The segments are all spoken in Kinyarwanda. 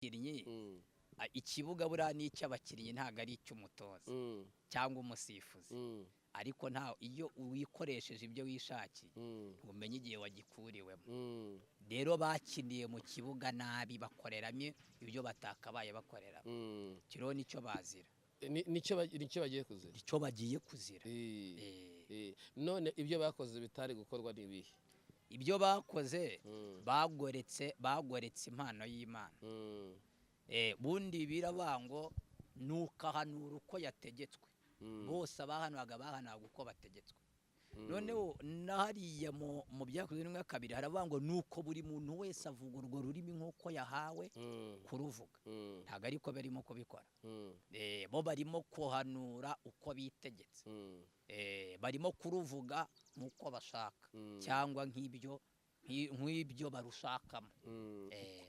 abakinnyi ikibuga buriya ni icy'abakinnyi ntabwo ari icy'umutoza cyangwa umusifuzi ariko nta iyo wikoresheje ibyo wishakiye ntumenye igihe wagikuriwemo rero bakiniye mu kibuga nabi bakoreramo ibyo batakabaye bakoreramo kiriho nicyo bazira nicyo bagiye kuzira icyo bagiye kuzira none ibyo bakoze bitari gukorwa n'ibihe ibyo bakoze bagoretse impano y'Imana bundi birabango nukahanura uko yategetswe bose bahanaga uko bategetswe noneho nahariya mu byakozwe n'umwe kabiri harabango nuko buri muntu wese avuga urwo rurimi nk'uko yahawe kuruvuga ntabwo ariko barimo kubikora bo barimo kuhanura uko bitegetse barimo kuruvuga nk'uko bashaka cyangwa nk'ibyo barushakamo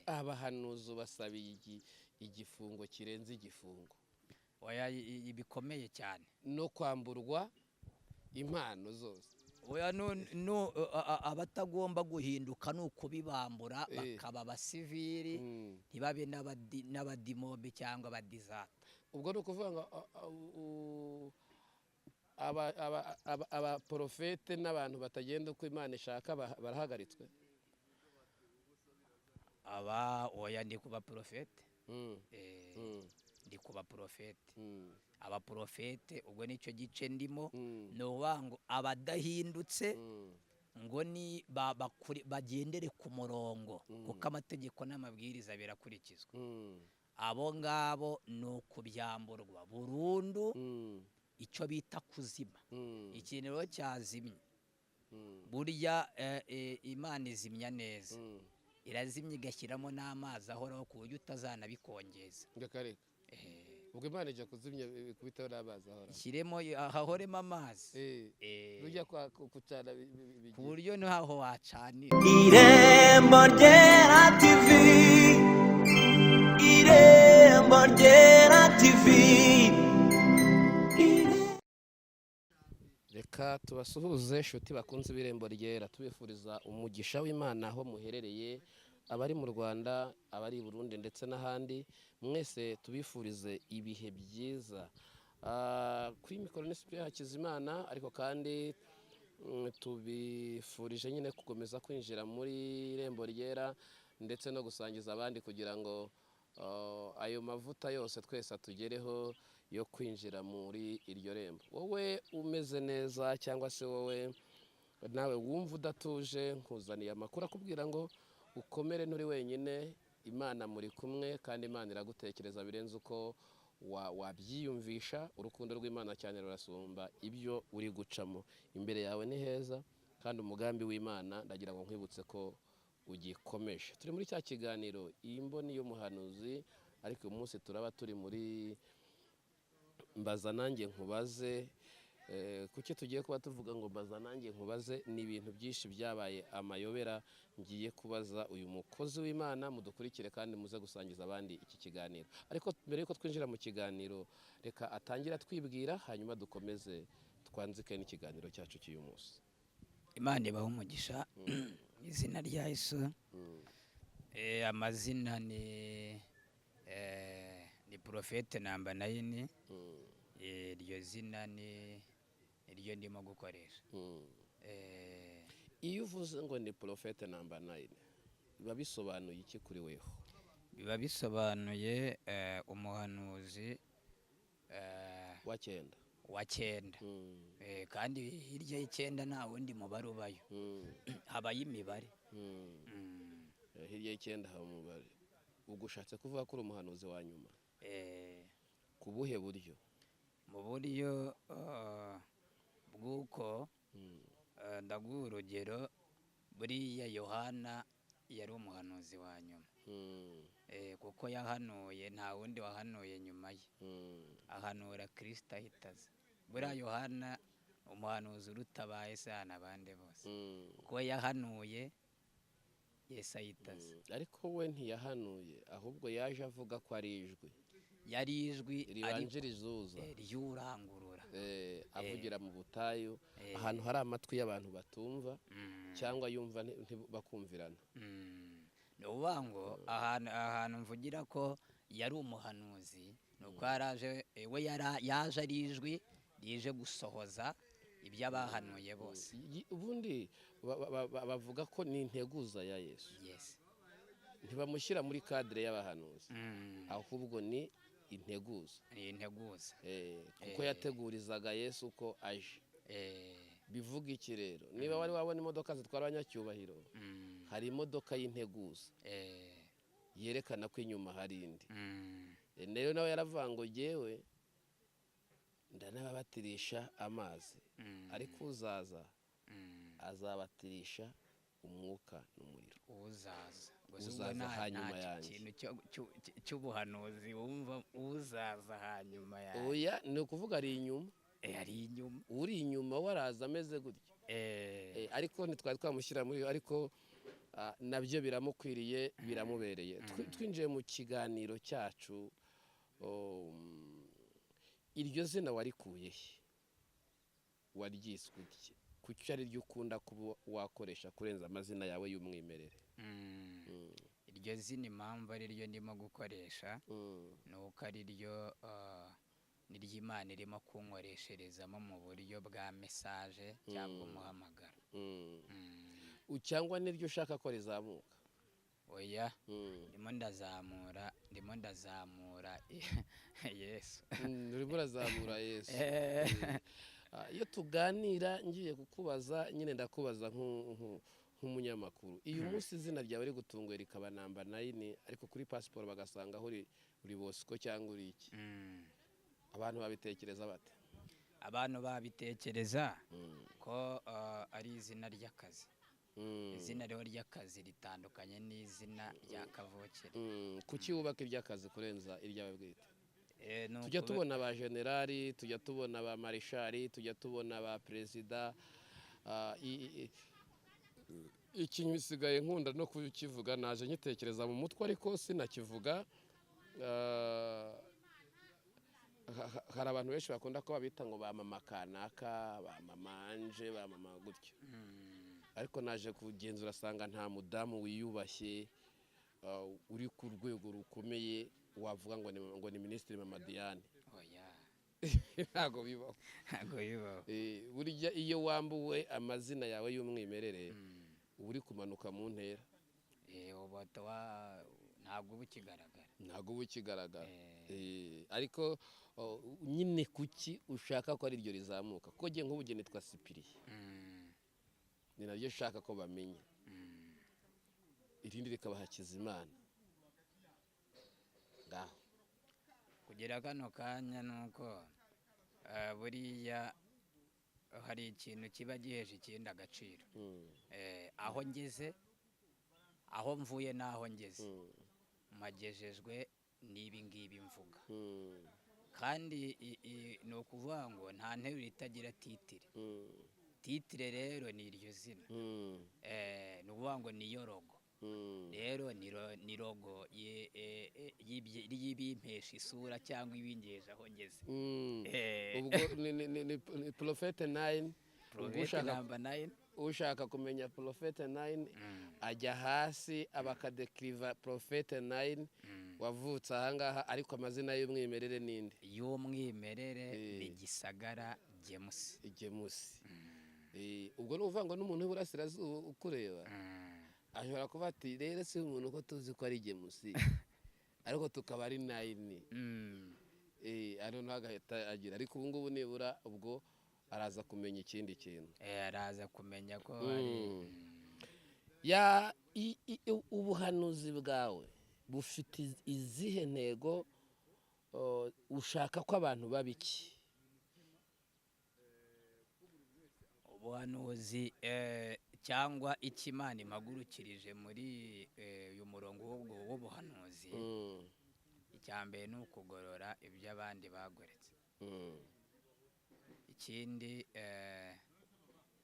abahanuzi basabiye igifungo kirenze igifungo oya bikomeye cyane no kwamburwa impano zose oya abatagomba guhinduka nuko bibambura bakaba abasivili ntibabe n'abadimobe cyangwa abadizata ubwo ni ukuvuga ngo abaporofete n'abantu batagenda uko Imana ishaka barahagaritswe oya ndi kuba porofete ndi kuba porofete abaporofete ubwo nicyo gice ndimo ni ngo abadahindutse ngo ni bagendere ku murongo kuko amategeko n'amabwiriza birakurikizwa abo ngabo ni ukubyamburwa burundu icyo bita kuzima ikintu rero cyazimye burya Imana izimya neza irazimya igashyiramo n'amazi ahoraho ku buryo utazanabikongeza ubwo Imana ijya kuzimya kubitaho n'amazi ahoraho ishyiremo hahoremo amazi rujya kucana ku buryo ntaho wacanira Irembo Ryera TV Irembo Ryera TV reka tubasuhuze inshuti bakunze ibirembo ryera tubifuriza umugisha w'Imana aho muherereye abari mu Rwanda abari i Burundi ndetse n'ahandi mwese tubifurize ibihe byiza kuri mikoro ni Cyprien Hakizimana ariko kandi tubifurije nyine gukomeza kwinjira muri irembo ryera ndetse no gusangiza abandi kugira ngo ayo mavuta yose twese atugereho yo kwinjira muri iryo rembo wowe umeze neza cyangwa se wowe nawe wumva udatuje nkuzaniye amakuru akubwira ngo ukomere nturi wenyine Imana muri kumwe kandi Imana iragutekereza birenze uko wabyiyumvisha urukundo rw'Imana cyane rurasumba ibyo uri gucamo imbere yawe ni heza kandi umugambi w'Imana ndagira ngo nkwibutse ko ugikomeje turi muri cya kiganiro imboni y'umuhanuzi ariko uyu munsi turaba turi muri mbaza nanjye nkubaze kuki tugiye kuba tuvuga ngo mbaza nanjye nkubaze ni ibintu byinshi byabaye amayobera ngiye kubaza uyu mukozi w'Imana mudukurikire kandi muze gusangiza abandi iki kiganiro ariko mbere yuko twinjira mu kiganiro reka atangira twibwira hanyuma dukomeze twanzike n'ikiganiro cyacu cy'uyu munsi Imana ibaha umugisha izina rya Yesu amazina ni Profete namba 9 iryo zina ni iryo ndimo gukoresha iyo uvuze ngo ni Profete namba 9 biba bisobanuye iki kuri weho biba bisobanuye umuhanuzi wa cyenda kandi hirya y'icyenda nta wundi mubare ubayo habaye imibare hirya y'icyenda haba umubare ubwo ushatse kuvuga ko uri umuhanuzi wa nyuma ku buhe buryo mu buryo bw'uko ndaguha urugero buriya Yohana yari umuhanuzi wa nyuma kuko yahanuye nta wundi wahanuye nyuma ye ahanura Kristo ahitaza buriya Yohana umuhanuzi urutabaye sana abandi bose kuko yahanuye Yesu ahitaza ariko we ntiyahanuye ahubwo yaje avuga ko ari ijwi yari ijwi ribanjirizuza ry'urangurura avugira mu butayu ahantu hari amatwi y'abantu batumva cyangwa yumva bakumvirana ni ukuvuga ngo ahantu mvugira ko yari umuhanuzi ni uko we yaje ari ijwi rije gusohoza ibyo abahanuye bose. ubundi bavuga ko ni integuza ya Yesu. Yes. ntibamushyira muri kadire y'abahanuzi, ahubwo ni integuza. Ni integuza. kuko yategurizaga Yesu ko aje. bivuga iki rero? Niba wari wabona imodoka zitwara abanyacyubahiro, hari imodoka y'integuza yerekana ko inyuma hari indi. rero nawe yaravuga ngo jyewe ndanababatirisha amazi, ariko uzaza azabatirisha umwuka n'umuriro. uzaza hanyuma yanjye. ikintu cy'ubuhanuzi wumva uzaza hanyuma yanjye. oya, ni ukuvuga ari inyuma. ari inyuma. uri inyuma waraza ameze gutya. ariko ntitwari twamushyira muri, ariko nabyo biramukwiriye, biramubereye. Twinjiye mu kiganiro cyacu, iryo zina warikuye he? waryiswe iki? kuki ari ryo ukunda kuba wakoresha kurenza amazina yawe y'umwimerere? iryo zina impamvu ari ryo ndimo gukoresha ni uko ari ryo niryo Imana irimo kunkoresherezamo mu buryo bwa mesaje cyangwa umuhamagaro. cyangwa niryo ushaka ko rizamuka? oya, ndimo ndazamura Yesu. urimo urazamura Yesu. iyo tuganira ngiye kukubaza, nyine ndakubaza nk'umunyamakuru, iyo umunsi izina ryawe riri gutunguye rikaba namba 9, ariko kuri pasiporo bagasanga aho uri Bosco cyangwa uri iki, abantu babitekereza bate? Abantu babitekereza ko ari izina ry'akazi. izina rero ry'akazi ritandukanye n'izina rya kavukire. kuki wubaka iry'akazi kurenza iryawe bwite? tujya tubona ba generali, tujya tubona ba marishari, tujya tubona ba perezida. ikintu bisigaye nkunda no kukivuga, naje nkitekereza mu mutwe ariko sinakivuga. hari abantu benshi bakunda ko babita ngo ba mama kanaka, ba mama anje, ba mama gutyo. ariko naje kugenzura asanga nta mudamu wiyubashye uri ku rwego rukomeye wavuga ngo ni Minisitiri Mama Diane. ntabwo bibaho. burya iyo wambuwe amazina yawe y'umwimerere uba uri kumanuka mu ntera. ntabwo uba ukigaragara. ariko nyine kuki ushaka ko ari ryo rizamuka? kuko ngiye nk'ubugeni nitwa Sipiriye, ni naryo ushaka ko bamenya. irindi rikaba Hakizimana. ngaho kugira kano kanya nuko buriya hari ikintu kiba giheje ikindi agaciro. aho ngeze, aho mvuye n'aho ngeze magejejwe n'ibi ngibi mvuga. kandi ni ukuvuga ngo nta nteruro itagira titire. titire rero ni iryo zina. ni ukuvuga ngo niyo rogo. rero ni rogo y'ibimpesha isura cyangwa ibingeje aho ngeze. ubwo ni Prophete 9. Prophete number 9. ushaka kumenya Prophete 9 ajya hasi abakadekiriva Prophete 9 wavutse ahangaha, ariko amazina y'umwimerere ninde? y'umwimerere ni Gisagara James. ubwo ni uvuga ngo n'umuntu w'Iburasirazuba ukureba ashobora kuba ati rero si umuntu ko tuzi ko ari James ariko tukaba ari 9. ari ntagahita agira, ariko ubu ngubu nibura ubwo araza kumenya ikindi kintu. araza kumenya ko ubuhanuzi bwawe bufite izihe ntego? ushaka ko abantu babiki? ubuhanuzi cyangwa ikimana impagurukirije muri uyu murongo w'ubuhanuzi, icya mbere ni ukugorora ibyo abandi bagoretse. ikindi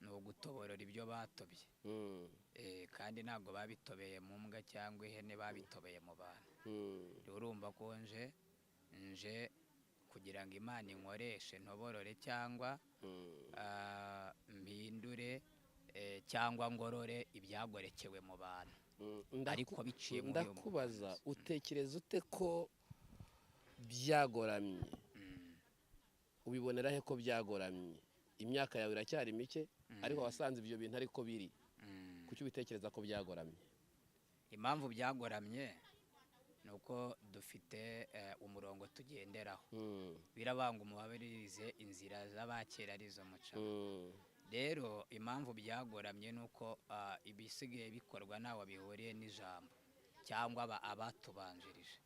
ni ugutoborora ibyo batobye. kandi ntabwo babitobeye mu mbwa cyangwa ihene, babitobeye mu bantu. urumva ko nje kugira ngo Imana inkoreshe ntoborore cyangwa mpindure cyangwa ngorore ibyagorekewe mu bantu. ariko biciye muri uyo ndakubaza utekereza ute ko byagoramye ubibonera he ko byagoramye imyaka yawe iracyari mike ariko wasanze ibyo bintu ariko biri kuki ubitekereza ko byagoramye impamvu byagoramye ni uko dufite umurongo tugenderaho birabanga umubabirize inzira z'abakera arizo muca rero impamvu byagoramye ni uko ibisigaye bikorwa ntawe bihuriye n'ijambo cyangwa abatubanjirije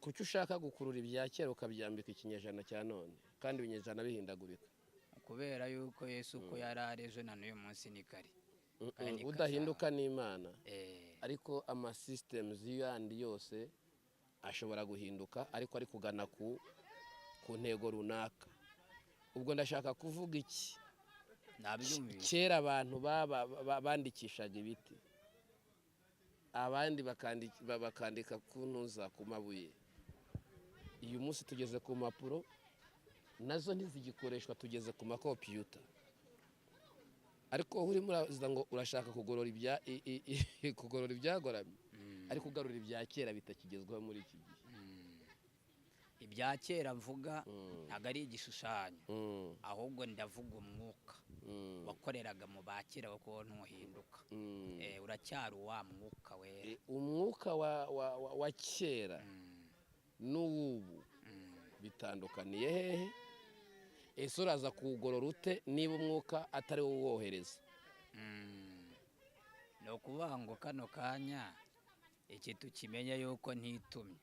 kuki ushaka gukurura ibya kera ukabyambika ikinyejana cya none kandi ibinyejana bihindagurika kubera yuko Yesu uko yari ari ejo na n'uyu munsi ni kare udahinduka n'Imana ariko amasisitemuzi yandi yose ashobora guhinduka ariko ari kugana ku ntego runaka ubwo ndashaka kuvuga iki kera abantu bandikishaga ibiti abandi bakandika ku ntuza ku mabuye uyu munsi tugeze ku mpapuro nazo ntizigikoreshwa tugeze ku makopiyuta ariko wowe urimo uraza ngo urashaka kugorora ibyagoramye ariko ugarura ibya kera bitakigezweho muri iki gihe ibya kera mvuga ntabwo ari igishushanyo ahubwo ndavuga umwuka wakoreraga mu ba kera kuko ntuhinduka uracyari wa mwuka wera umwuka wa kera n'uw'ubu bitandukaniye hehe ese uraza kuwugorora ute niba umwuka atari wo uwohereza ni ukuvuga ngo kano kanya iki tukimenya yuko ntitumye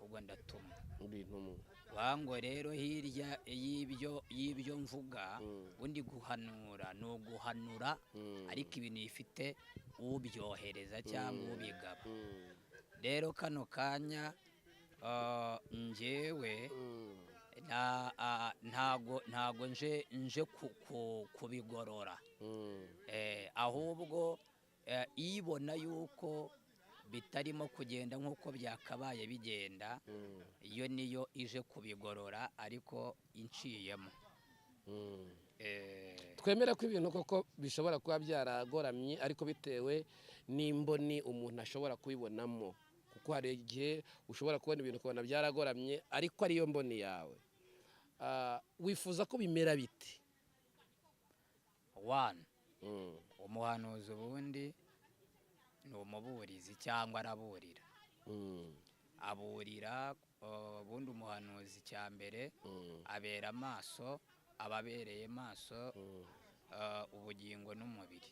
ubwo ndatumwe wango rero hirya y'ibyo mvuga undi guhanura ni uguhanura ariko ibintu bifite ubyohereza cyangwa ubigaba rero kano kanya njyewe ntago nje kubigorora ahubwo ibona yuko bitarimo kugenda nk'uko byakabaye bigenda iyo niyo ije kubigorora ariko inciyemo twemera ko ibintu koko bishobora kuba byaragoramye ariko bitewe n'imboni umuntu ashobora kubibonamo kuko hari igihe ushobora kubona ibintu ukabona byaragoramye ariko ariyo mboni yawe wifuza ko bimera biti umuhanuzi ubundi ni umuburizi cyangwa araburira aburira ubundi umuhanuzi cya mbere abera amaso aba abereye maso ubugingo n'umubiri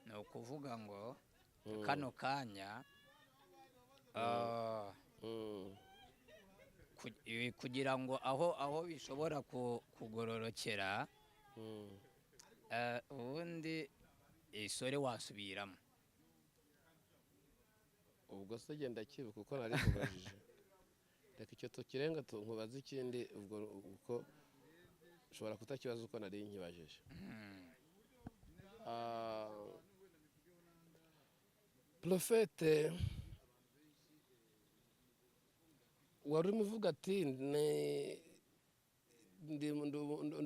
ni ukuvuga ngo kano kanya kugira ngo aho bishobora kugororokera ubundi isore wasubiramo ubwo se genda kibuka kuko nari kubajije reka icyo tukirenga nkubaza ikindi ubwo uko ushobora kutakibaza uko nari nkibajije Profete wari urimo uvuga ati ndi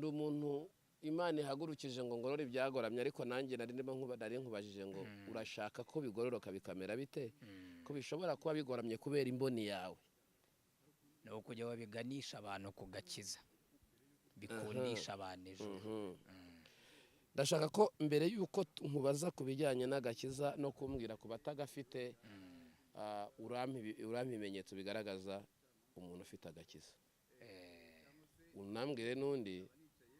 umuntu Imana ihagurukije ngo ngorore ibyagoramye ariko nanjye nari nkubajije ngo urashaka ko bigororoka bikamera bite ko bishobora kuba bigoramye kubera imboni yawe ni ukujya babiganisha abantu ku gakiza bikundisha abantu ejo ndashaka ko mbere y'uko nkubaza ku bijyanye n'agakiza no kumbwira ku batagafite urampa ibimenyetso bigaragaza umuntu ufite agakiza unambwire n'undi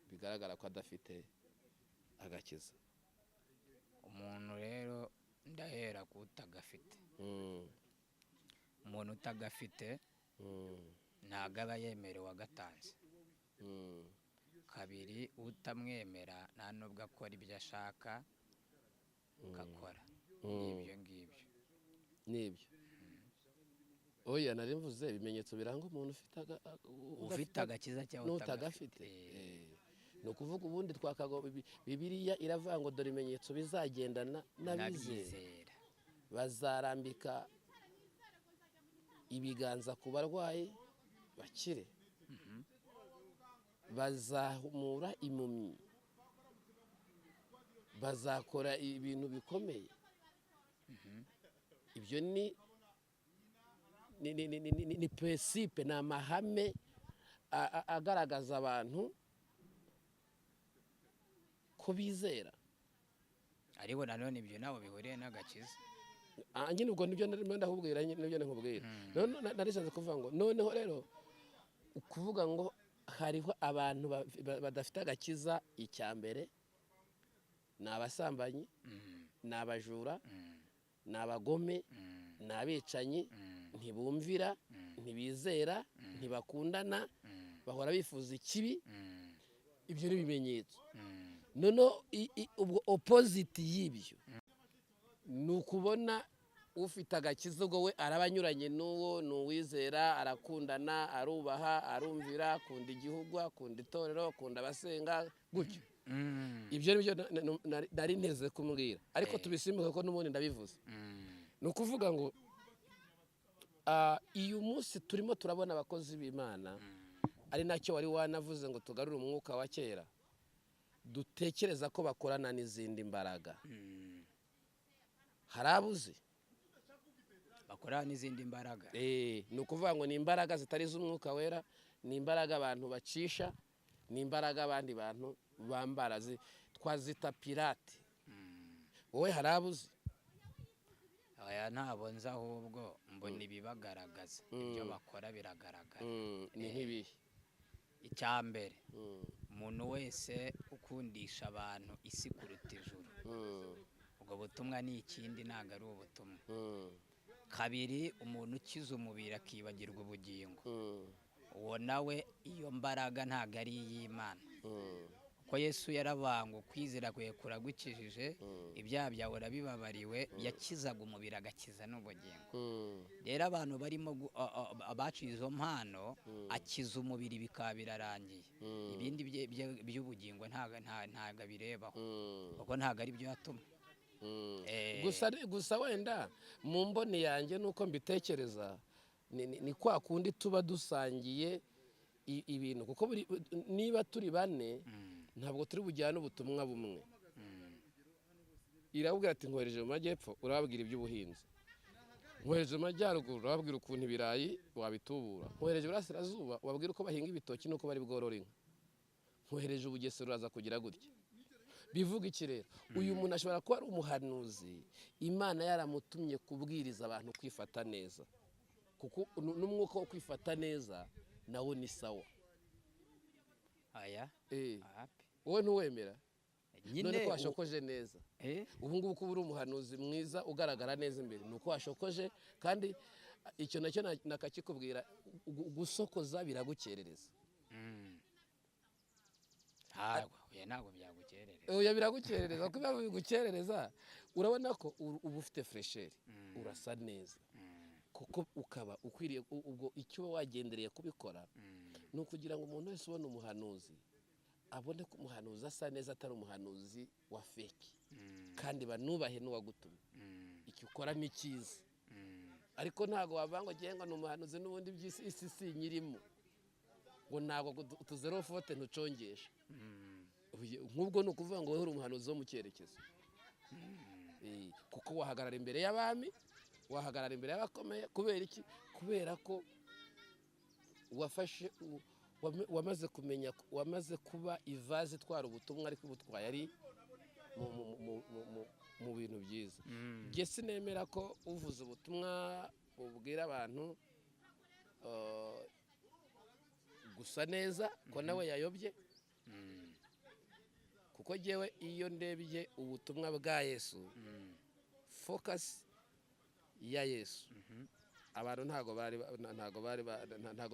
bigaragara ko adafite agakiza umuntu rero ndahera ku utagafite umuntu utagafite ntabwo aba yemerewe agatanze kabiri utamwemera nta nubwo akora ibyo ashaka agakora n'ibyo ngibyo n'ibyo oya nari mvuze ibimenyetso biranga umuntu ufite agakiza cyangwa n'utagafite ni ukuvuga ubundi Bibiliya iravuga ngo dore ibimenyetso bizagendana n'abizera bazarambika ibiganza ku barwayi bakire bazahumura impumyi bazakora ibintu bikomeye. Ibyo ni principe, ni amahame agaragaza abantu ko bizera. ariko nanone ibyo nabo bihuriye n'agakiza. Nyine ubwo nibyo ndakubwira, nibyo nkubwira. None narisanze kuvuga ngo noneho rero ukuvuga ngo hariho abantu badafite agakiza. Icya mbere ni abasambanyi, ni abajura, ni abagome, ni abicanyi, ntibumvira, ntibizera, ntibakundana, bahora bifuza ikibi. Ibyo ni ibimenyetso. Noneho ubwo opposite y'ibyo ni ukubona ufite agakiza, ubwo we araba anyuranye n'uwo, ni uwizera, arakundana, arubaha, arumvira, akunda igihugu, akunda itorero, akunda abasenga, gutyo. Ibyo ni byo nari nteze kumubwira, ariko tubisimbuke ko n'ubundi ndabivuze. Ni ukuvuga ngo uyu munsi turimo turabona abakozi b'Imana, ari nacyo wari wanavuze ngo tugarure umwuka wa kera, dutekereza ko bakorana n'izindi mbaraga. Hari abuzi bakorana n'izindi mbaraga. Ni ukuvuga ngo ni imbaraga zitari iz'umwuka wera, ni imbaraga abantu bacisha, ni imbaraga abandi bantu bambara twazita pirate. Wowe hari abuzi? Aya ntabwo nzi, ahubwo mbona ibibagaragaza. Ibyo bakora biragaragara. Ni nk'ibihe? Icya mbere, umuntu wese ukundisha abantu isi kuruta ijuru, ubwo butumwa ni ikindi, ntabwo ari ubutumwa. Kabiri, umuntu ukiza umubiri akibagirwa ubugingo, uwo nawe iyo mbaraga ntabwo ari iy'Imana. Ko Yesu yarabanga ukwizera kwe kuragukijije, ibyaha byawe urabibabariwe, yakizaga umubiri agakiza n'ubugingo. Rero abantu barimo abaciye izo mpano, akiza umubiri bikaba birarangiye, ibindi by'ubugingo ntabwo birebaho, kuko ntabwo ari byo yatumwe. Gusa wenda mu mboni yanjye nuko mbitekereza, ni kwa kundi tuba dusangiye ibintu, kuko niba turi bane ntabwo turi bujyane ubutumwa bumwe. Irabwira ati nkohereje mu majyepfo, urababwira iby'ubuhinzi. Nkohereje mu majyaruguru, urababwira ukuntu ibirayi wabitubura. Nkohereje iburasirazuba, ubabwira uko bahinga ibitoki n'uko bari bworora inka. Nkohereje Bugesera, uraza kugira gutya. Bivuga iki rero? Uyu muntu ashobora kuba ari umuhanuzi, Imana yaramutumye kubwiriza abantu kwifata neza, kuko n'umwuka wo kwifata neza nawo ni sawa. Aya wowe ntuwemera? None ko washokoje neza. Ubu ngubu ko uri umuhanuzi mwiza ugaragara neza imbere, nuko washokoje. Kandi icyo nacyo nakakikubwira, gusokoza biragukerereza. Ntabwo byagukerereza. Oya, biragukerereza. Kuko biba bigukerereza, urabona ko uba ufite fresheri, urasa neza, kuko ukaba ukwiriye. Ubwo icyo wagendereye kubikora ni ukugira ngo umuntu wese ubona umuhanuzi abone ko umuhanuzi asa neza, atari umuhanuzi wa feki, kandi banubahe n'uwagutumye. Icyo ukora ni cyiza, ariko ntabwo wavanga ugiye ngo ni umuhanuzi n'ubundi by'isi si nyirimo, ngo ntabwo tuzero fote ntucongesha. Nk'ubwo ni ukuvuga ngo wowe uri umuhanuzi wo mu cyerekezo, kuko wahagarara imbere y'abami, wahagarara imbere y'abakomeye. Kubera iki? Kubera ko wamaze kumenya, wamaze kuba ivaze itwara ubutumwa, ariko ubutwaye ari mu bintu byiza. Njye sinemera ko uvuze ubutumwa bubwira abantu gusa neza ko nawe yayobye, kuko njyewe iyo ndebye ubutumwa bwa Yesu, focus ya Yesu, abantu ntago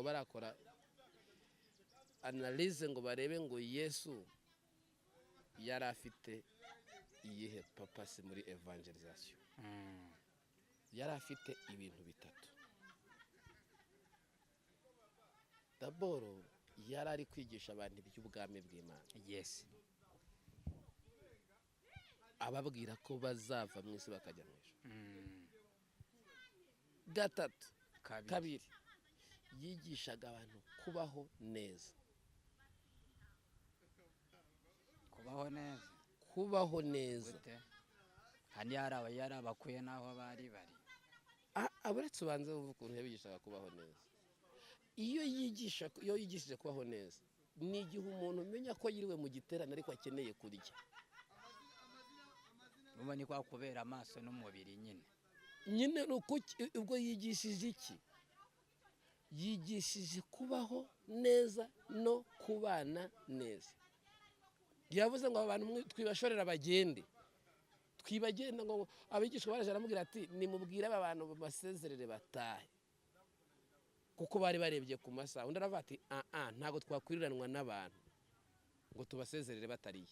barakora analyze ngo barebe ngo Yesu yari afite iyihe papasi muri evangelization. Yari afite ibintu bitatu. Daboro yari ari kwigisha abantu iby'ubwami bw'Imana. Yes. Ababwira ko bazava mu isi bakajya mu ijuru. Gatatu, kabiri, yigishaga abantu kubaho neza. Kubaho neza. kubaho neza. gute kandi yarabakuye n'aho bari Aburetse ubanze wumva ukuntu yabigishaga kubaho neza. Iyo yigishije kubaho neza ni igihe umuntu umenya ko yiriwe mu giterane ariko akeneye kurya. ubu ni kwa kubera amaso n'umubiri nyine ubwo yigishije iki? Yigishije kubaho neza no kubana neza. Yavuze ngo abantu twibashorera bagende, twibagenda ngo abigishwa baraje aramubwira ati nimubwire aba bantu basezerere batahe, kuko bari barebye ku masaha. Undi aravuga ati ntabwo twakwiriranwa n'abantu ngo tubasezerere batariye.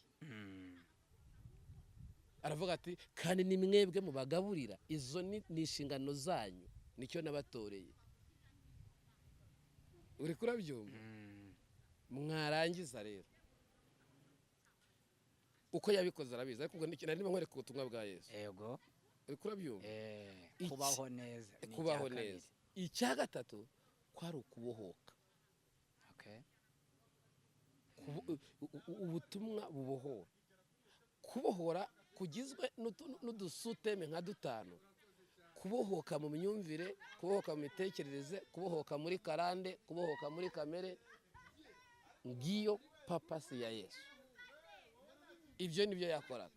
Aravuga ati kandi ni mwebwe mubagaburira, izo ni inshingano zanyu, nicyo nabatoreye. uri kurabyumva? Mwarangiza rero uko yabikoze arabizi, ariko ubwo nari nkwereka ubutumwa bwa Yesu. yego uri kurabyumva? kubaho neza ni kubaho neza. Icya gatatu kwari ukubohoka. Ubutumwa bubohora. Kubohora kugizwe n'udusuteme nka dutanu: kubohoka mu myumvire, kubohoka mu mitekerereze, kubohoka muri karande, kubohoka muri kamere. Ngiyo papasi ya Yesu. Ibyo nibyo yakoraga.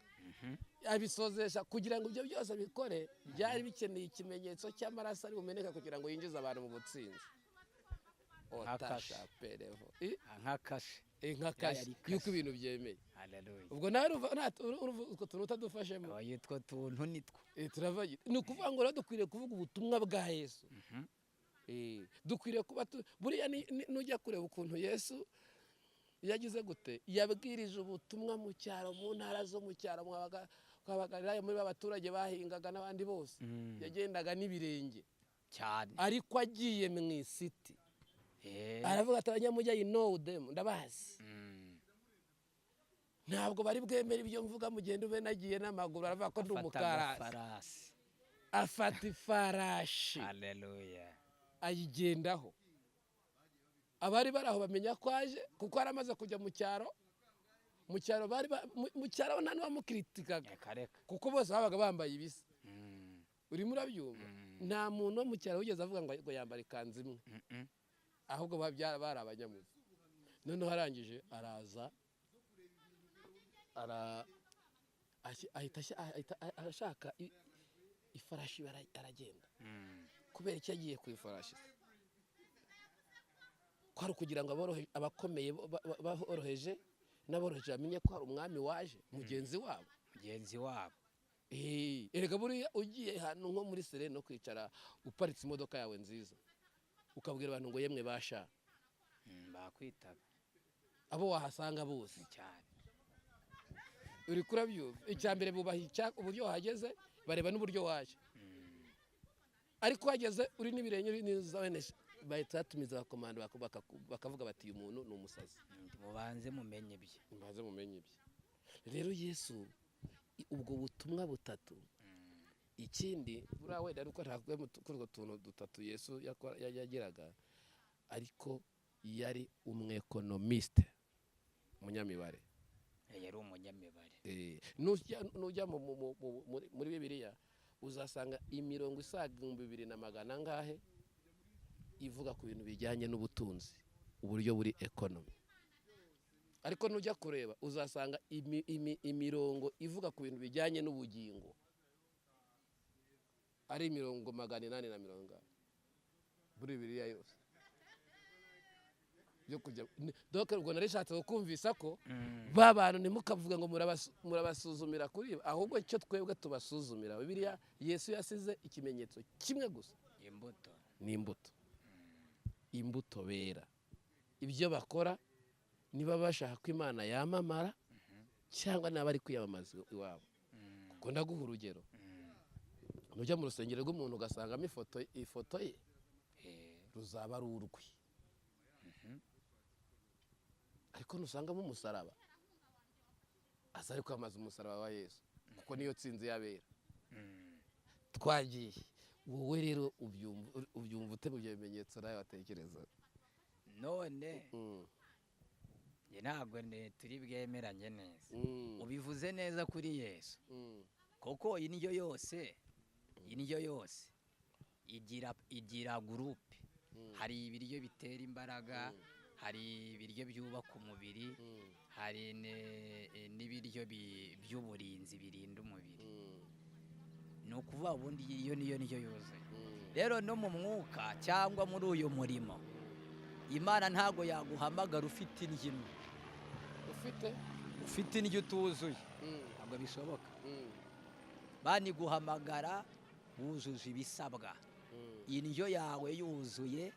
Abisozesha kugira ngo ibyo byose bikore, byari bikeneye ikimenyetso cy'amaraso ari bumeneka kugira ngo yinjize abantu mu butsinzi. nk'akashe Nk'akashi yuko ibintu byemeye. haleluya. Ubwo nawe utwo tuntu utadufashemo yitwa tuntu nitwo ni ukuvuga ngo rero dukwiriye kuvuga ubutumwa bwa Yesu. Dukwiriye kuba buriya nujya kureba ukuntu Yesu yagize gute, yabwirije ubutumwa mu cyaro, mu ntara zo mu cyaro, kwabagarira muri abaturage bahingaga n'abandi bose. Yagendaga n'ibirenge cyane, ariko agiye mu isiti aravuga ati abanyamujyi I know them, ndabazi. Ntabwo bari bwemere ibyo mvuga, mugende ube nagiye n'amaguru. Aravuga ko ndi umukarasi. Afata ifarashi, haleluya, ayigendaho. Abari bari aho bamenya ko aje, kuko aramaze kujya mu cyaro. Mu cyaro nta n'uwamukritikaga, kuko bose babaga bambaye ibisa. Urimo urabyumva? Nta muntu wo mu cyaro wigeze avuga ngo yambara ikanzu imwe, ahubwo bari abanyamuzi. Noneho arangije araza, ahita ashaka ifarashi, aragenda. Kubera icyo agiye ku ifarashi? Kwari kugira ngo abakomeye boroheje n'aboroheje bamenye ko hari umwami waje, mugenzi wabo. Erega buriya ugiye ahantu nko muri Serene no kwicara uparitse imodoka yawe nziza, ukabwira abantu ngo yemwe basha, bakwitaga abo wahasanga bose cyane. Uri kurabyumva? Icya mbere bubaha uburyo wahageze, bareba n'uburyo waje. Ariko wageze uri n'ibirenge n'izawenesha, bahita batumiza abakomando bakavuga bati uyu muntu ni umusazi. Mubanze mumenye ibye. Rero Yesu ubwo butumwa butatu. Ikindi buriya wenda ariko ntabwo kuri utwo tuntu dutatu Yesu yagiraga, ariko yari umwekonomiste, umunyamibare. Yari umunyamibare. Nujya muri Bibiliya uzasanga imirongo isaga 2,200 angahe ivuga ku bintu bijyanye n'ubutunzi, uburyo buri economy. Ariko nujya kureba uzasanga imirongo ivuga ku bintu bijyanye n'ubugingo ari imirongo 840 muri Bibiliya yose. Yo kujya donc ubwo narishatse kumvisa ko bantu ntimukavuga ngo murabasuzumira kuri, ahubwo icyo twebwe tubasuzumira. Bibiliya Yesu yasize ikimenyetso kimwe gusa, imbuto bera. Ibyo bakora niba bashaka ko Imana yamamara cyangwa naba ari kwiyamamaza iwabo. Kuko ndaguha urugero, nujya mu rusengero rw'umuntu ugasangamo ifoto ye, ruzaba ari urwe. Ariko nusangamo umusaraba, aza ari kwamaza umusaraba wa Yesu, kuko niyo tsinzi yabera. Twagiye wowe rero ubyumva ute mu bimenyetso nawe watekereza? None njye ntabwo turi bwemeranye neza Mm. ubivuze neza kuri Yesu Mm. kuko indyo yose igira gurupe Mm. hari ibiryo bitera imbaraga Mm. hari ibiryo byubaka umubiri Mm. hari n'ibiryo by'uburinzi birinda umubiri Mm. ni ukuvuga ubundi iyo niyo ndyo yuzuye Mm. rero no mu mwuka cyangwa muri uyu murimo Imana ntabwo yaguhamagara ufite indyo imwe ufite indyo utuzuye Mm. ntabwo bishoboka Mm. baniguhamagara wujuje ibisabwa Mm. indyo yawe yuzuye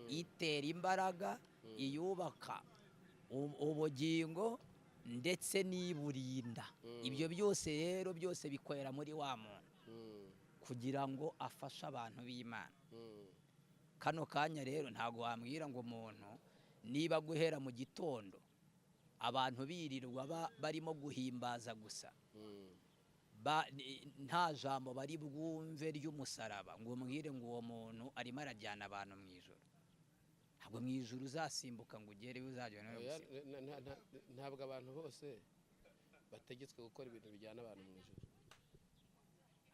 itera imbaraga iyubaka ubugingo ndetse n'iburinda ibyo byose rero byose bikorera muri wa muntu Mm. kugira ngo afashe abantu b'Imana Mm. kano kanya rero ntabwo wambwira ngo umuntu niba guhera mu gitondo abantu birirwa barimo guhimbaza gusa Mm. nta jambo bari bwumve ry'umusaraba ngo umbwire ngo uwo muntu arimo arajyana abantu mu ijoro ntabwo mu ijoro uzasimbuka ngo ugere uzajyana Oya, ntabwo abantu bose bategetswe gukora ibintu bijyana abantu mu ijoro.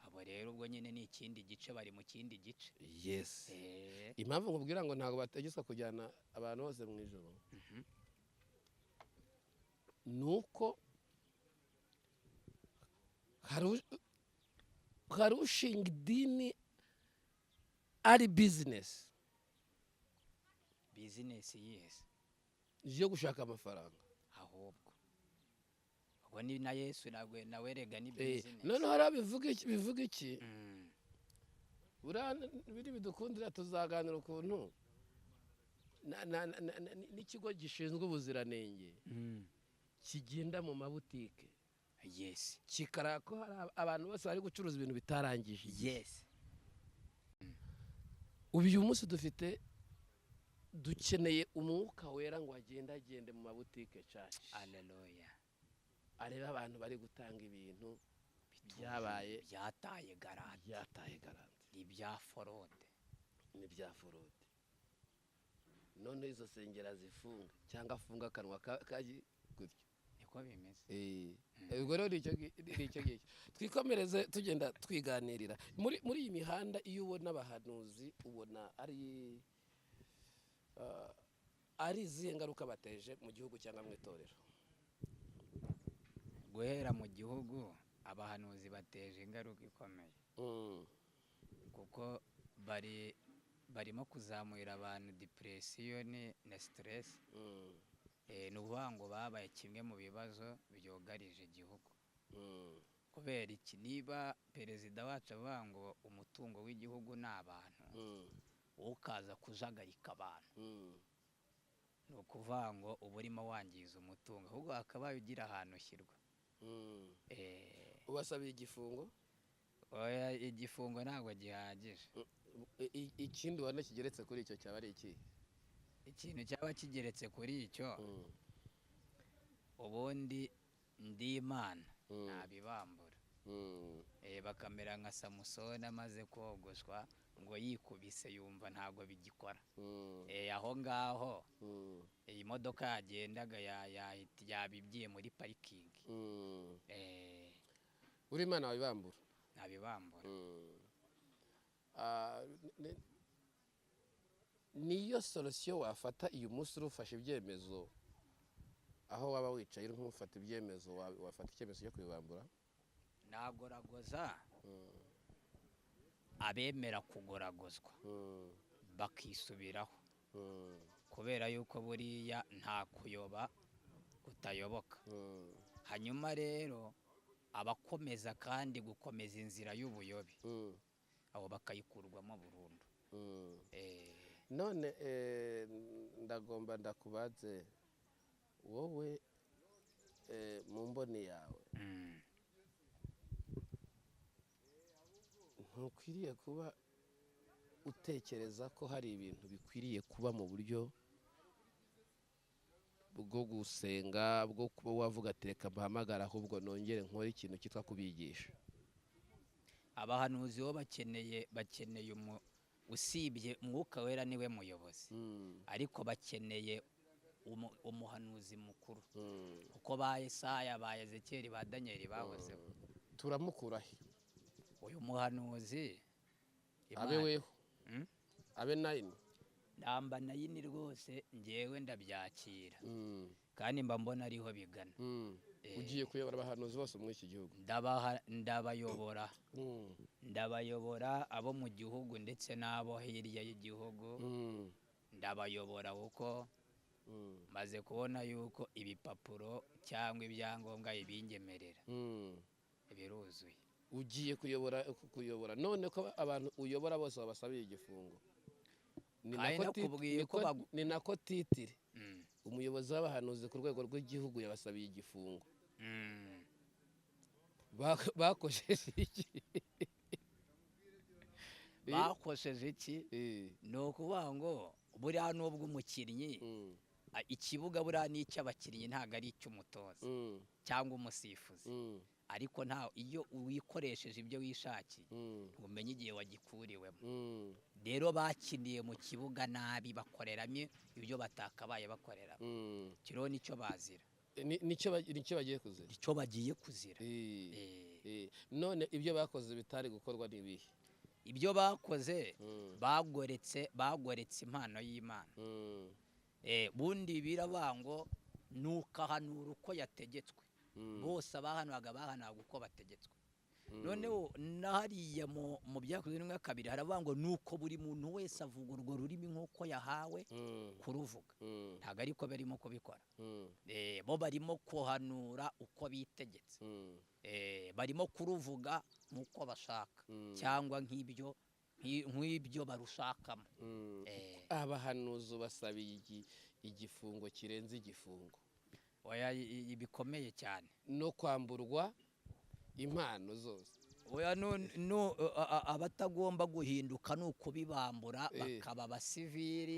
abo rero ubwo nyine ni ikindi gice bari mu kindi gice Yes. Impamvu nkubwira ngo ntabwo bategetswe kujyana abantu bose mu ijoro ni uko hari ushinga idini ari bizinesi yesi yo gushaka amafaranga. ahubwo ubwo ni na Yesu nawe rega ni Noneho hari bivuga iki Mm. buriya biri bidukundira tuzaganira ukuntu n'ikigo gishinzwe ubuziranenge Mm. kigenda mu mabutike Yes. kikaraba ko hari abantu bose bari gucuruza ibintu bitarangije. Yes. Ubu uyu munsi dukeneye umwuka wera ngo agende mu mabutike cacu. Hallelujah. Areba abantu bari gutanga ibintu byabaye byataye garanti. Ibya forode. N'ibya forode. None izo sengera zifunga cyangwa afunga akanwa kaji gutyo. Niko bimeze. Ubwo rero icyo gihe twikomereze tugenda twiganirira muri iyi mihanda. Iyo ubona abahanuzi ubona ari izihe ngaruka bateje mu gihugu cyangwa mu itorero? Guhera mu gihugu abahanuzi bateje ingaruka ikomeye kuko barimo kuzamurira abantu depression na stress. Ni ukuvuga ngo babaye kimwe mu bibazo byugarije igihugu. Kubera iki? Niba perezida wacu avuga ngo umutungo w'igihugu ni abantu ukaza kujagarika abantu, ni ukuvuga ngo uba urimo wangiza umutungo, ahubwo hakabaye ugira ahantu ushyirwa. Ubasabiye igifungo? Oya, igifungo ntabwo gihagije. Ikindi ubona kigeretse kuri icyo cyaba ari iki? Ikintu cyaba kigeretse kuri icyo ubundi ndi Imana ntabibambura. Bakamera nka Samusoni amaze kogoshwa ngo yikubise yumva ntabwo bigikora. Aho ngaho iyi modoka yagendaga yabibyiye muri parikingi. Uri Imana wabibambura? Ntabibambura. Niyo solution wafata iyo munsi urufashe ibyemezo, aho waba wicaye nk'ufata ibyemezo wafata icyemezo cyo kubibambura? Nagoragoza abemera kugoragozwa bakisubiraho, kubera yuko buriya nta kuyoba utayoboka. Hanyuma rero abakomeza kandi gukomeza inzira y'ubuyobe abo bakayikurwamo burundu. None ndagomba ndakubaze wowe mu mboni yawe ntukwiriye kuba utekereza ko hari ibintu bikwiriye kuba mu buryo bwo gusenga, bwo kuba wavuga ati reka mbahamagara ahubwo nongere nkore ikintu cyitwa kubigisha? Abahanuzi bo bakeneye usibye Mwuka Wera niwe muyobozi, ariko bakeneye umuhanuzi mukuru uko ba Yesaya ba Ezekiyeli ba Danieli bahozeho. turamukura he Uyu muhanuzi abe weho abe nayini namba nayini rwose njyewe ndabyakira kandi mba mbona ariho bigana. ugiye kuyobora abahanuzi bose muri iki gihugu ndabayobora abo mu gihugu ndetse n'abo hirya y'igihugu ndabayobora kuko maze kubona yuko ibipapuro cyangwa ibyangombwa ibingemerera biruzuye. ugiye kuyobora none ko abantu uyobora bose babasabiye igifungo ni nako titire umuyobozi w'abahanuzi ku rwego rw'igihugu yabasabiye igifungo. bakojeje iki bakojeje iki ni ukuvuga ngo buriya n'ubwo umukinnyi ikibuga buriya ni icy'abakinnyi ntabwo ari icy'umutoza cyangwa umusifuzi, ariko iyo wikoresheje ibyo wishakiye ntumenye igihe wagikuriwemo. rero bakiniye mu kibuga nabi bakoreramo ibyo batakabaye bakoreramo, kiriho nicyo bazira, nicyo bagiye kuzira, nicyo bagiye kuzira. none ibyo bakoze bitari gukorwa n'ibihe? ibyo bakoze bagoretse impano y'Imana. bundi birabango nukahanura uko yategetswe, bose abahanuraga bahanaga uko bategetswe. noneho nahariya mu byakozwe n'umwe kabiri haravuga ngo nuko buri muntu wese avuga urwo rurimi nk'uko yahawe kuruvuga. ntabwo ariko barimo kubikora, bo barimo kuhanura uko bitegetse, barimo kuruvuga nk'uko bashaka cyangwa nk'ibyo barushakamo. abahanuzi basabiye igifungo kirenze igifungo, bikomeye cyane, no kwamburwa impano zose. abatagomba guhinduka ni ukubibambura bakaba abasivili,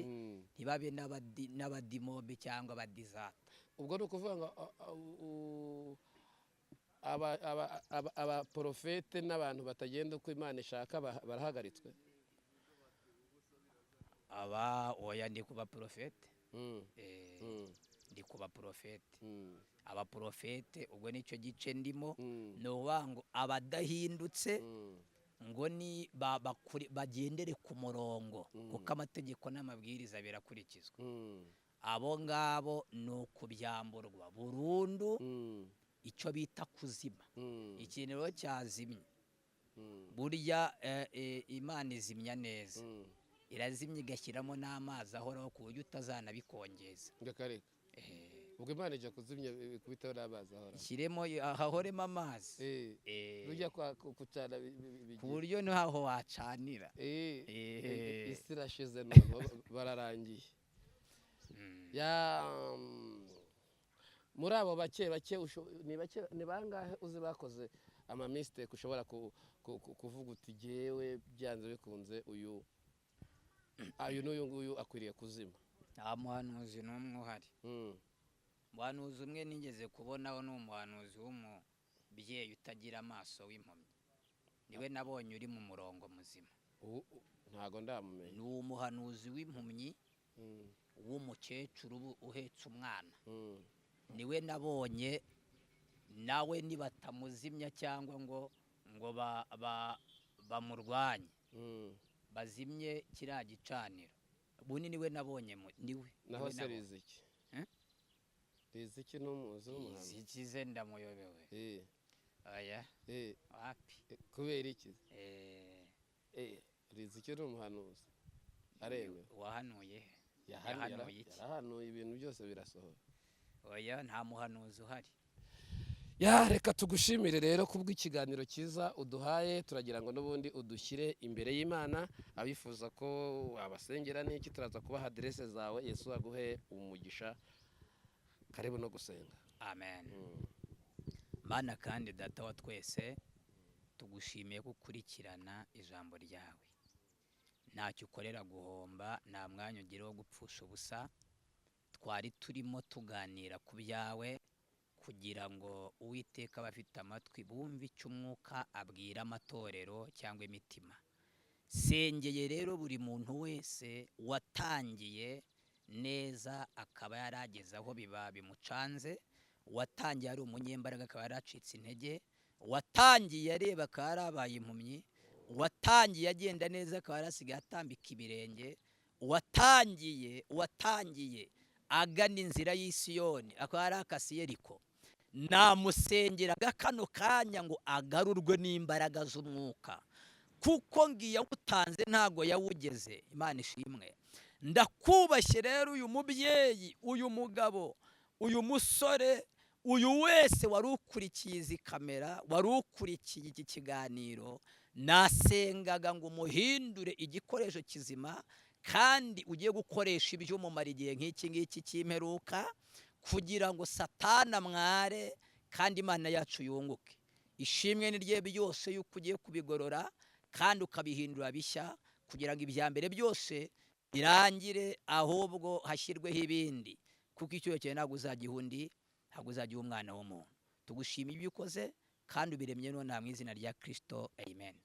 ntibabe n'abadimobe cyangwa abadizata. ubwo ni ukuvuga ngo abaporofete n'abantu batagenda uko Imana ishaka barahagaritswe. ndi ku baporofete, ndi ku baporofete. abaporofete ubwo nicyo gice ndimo, ni ukuvuga ngo abadahindutse ngo ni bagendere ku murongo kuko amategeko n'amabwiriza birakurikizwa. abo ngabo ni ukubyamburwa burundu, icyo bita kuzima. ikintu rero cyazimye burya Imana izimya neza, irazimya igashyiramo n'amazi ahoraho ku buryo utazanabikongeza. ubwo Imana ijya kuzimya kubitaho n'amazi ahoraho, ishyiremo hahoremo amazi, ujya kucana ku buryo ntaho wacanira. isi irashize none bararangiye. muri abo bake ni bangahe uzi bakoze amamistake ushobora kuvuga uti jyewe byanze bikunze uyu n'uyu nguyu akwiriye kuzima? nta muhanuzi n'umwe uhari. umuhanuzi umwe nigeze kubonaho ni umuhanuzi w'umubyeyi utagira amaso w'impumyi, niwe nabonye uri mu murongo muzima. ntago ndamumenya. ni umuhanuzi w'impumyi w'umukecuru uhetse umwana, niwe nabonye. nawe nibatamuzimya cyangwa ngo bamurwanye bazimye kiriya gicaniro, ubundi niwe nabonye. niwe naho se Riziki Riziki n'umuzi w'umuhanuzi? Riziki ze ndamuyobewe. oya wapi? kubera iki? Riziki ni umuhanuzi arewe. wahanuye yarahanuye ibintu byose birasohora. oya nta muhanuzi uhari. reka tugushimire rero kubw'ikiganiro cyiza uduhaye. turagira ngo n'ubundi udushyire imbere y'Imana. abifuza ko wabasengera n'iki turaza kubaha aderese zawe. Yesu aguhe umugisha. karibu no gusenga. amen. Mana kandi data wa twese, tugushimiye gukurikirana ijambo ryawe. ntacyo ukorera guhomba, nta mwanya ugira wo gupfusha ubusa. twari turimo tuganira ku byawe kugira ngo Uwiteka abafite amatwi bumve icyo umwuka abwira amatorero cyangwa imitima. sengeye rero buri muntu wese watangiye neza akaba yarageze aho bimucanze, uwatangiye ari umunyembaraga akaba yaracitse intege, uwatangiye areba akaba yarabaye impumyi, uwatangiye agenda neza akaba yarasigaye atambika ibirenge, uwatangiye agana inzira y'Isiyoni akaba yarakase Yeriko. Namusengeraga kano kanya ngo agarurwe n'imbaraga z'umwuka, kuko ngiye awutanze ntago yawugeze. Imana ishimwe. Ndakubashye rero uyu mubyeyi, uyu mugabo, uyu musore, uyu wese wari ukurikiye izi kamera, wari ukurikiye iki kiganiro, nasengaga ngo umuhindure igikoresho kizima kandi ugiye gukoresha iby'umumaro igihe nk'iki ngiki cy'imperuka, kugira ngo Satana mware kandi Imana yacu yunguke. Ishimwe ni rye byose yuko ugiye kubigorora kandi ukabihindura bishya, kugira ngo ibya mbere byose birangire, ahubwo hashyirweho ibindi, kuko icyo cyawe ntabwo uzagiha undi, ntabwo uzagiha umwana w'umuntu. Tugushimiye ibyo ukoze kandi ubiremye none mu izina rya Kristo, amen.